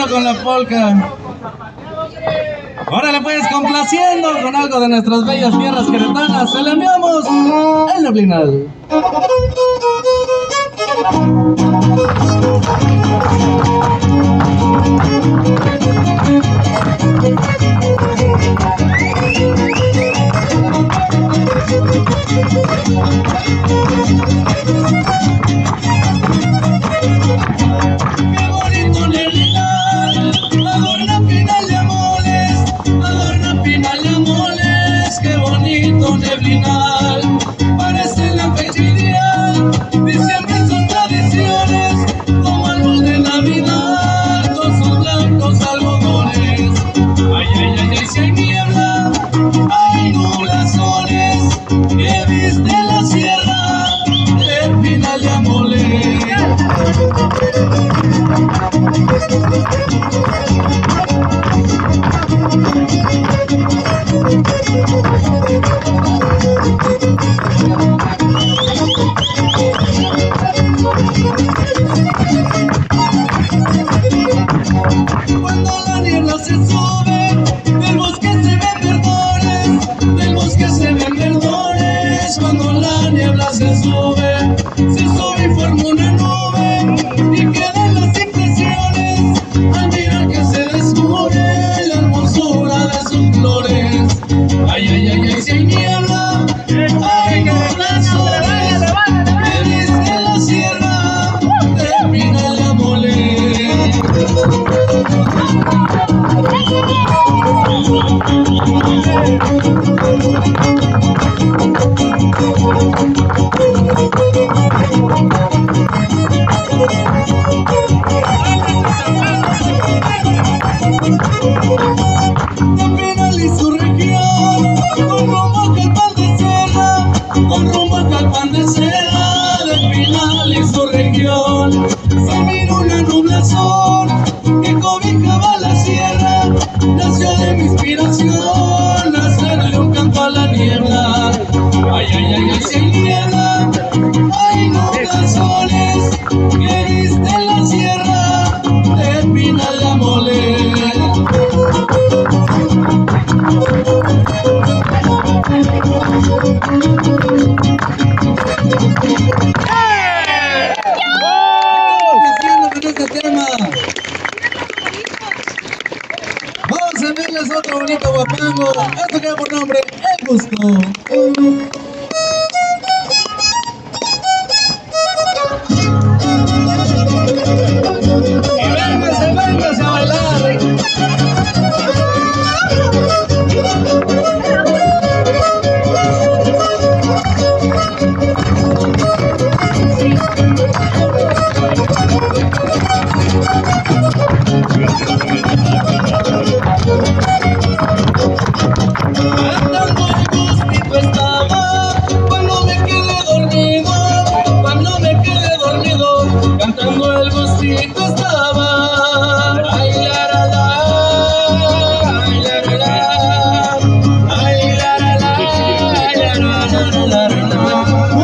Siguiendo con la polka. Órale pues, complaciendo con algo de nuestras bellas tierras queretanas, se le enviamos el Neblinal. Neblinal, parece la fecha ideal, diciembre en sus tradiciones, como árbol de Navidad, con sus blancos algodones. Ay, ay, ay, ay, si hay niebla, hay nublazones, que viste la sierra de Pinal de Amoles. Cuando la niebla se sube, del bosque se ven verdones, del bosque se ven verdones. Cuando la niebla se sube y forma una nube, y quedan las impresiones, al mirar que se descubre la hermosura de sus flores. Ay, ay, ay, ay, si hay niebla, hay nublazones, que viste la sierra de Pinal de Amoles. De Pinal y su región, con rumbo a Calpan de Serra, con rumbo a Calpan de Serra, de Pinal y su región, se mira una nublazón que cobijaba la sierra, nació de mi inspiración, hacerle un canto a la niebla. Ay, ay, ay, ay, si hay niebla, hay nublazones, que viste en la sierra de Pinal de Amoles. Vamos a enviarles otro bonito guapango. Esto queda por nombre El Gusto. Y véngase a bailar. Cantando el gustito estaba, cuando me quedé dormido, cantando el gustito estaba. Ay, la, la, la, ay, la, la, la, ay, la, la, la, ay, la, la, la, la, la, la.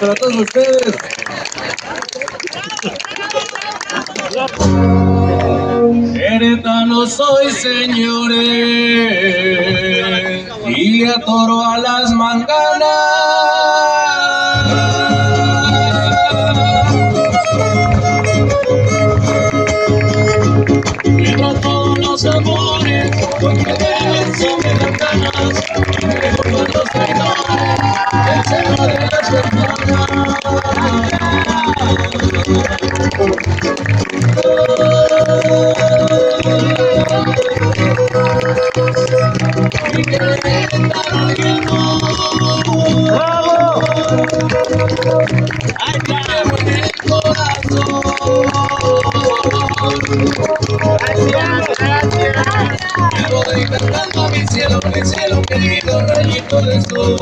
Para todos ustedes. Queretano soy, señores, y le atoro a las manganas. Quiero todos los amores, porque de eso me dan ganas, y me dejo con los traidores, el centro de las personas. Mi Querétaro y el ¡bravo! ¡Ay, claro, en el corazón! Gracias. Me voy cantando a mi cielo querido, rayito de sol.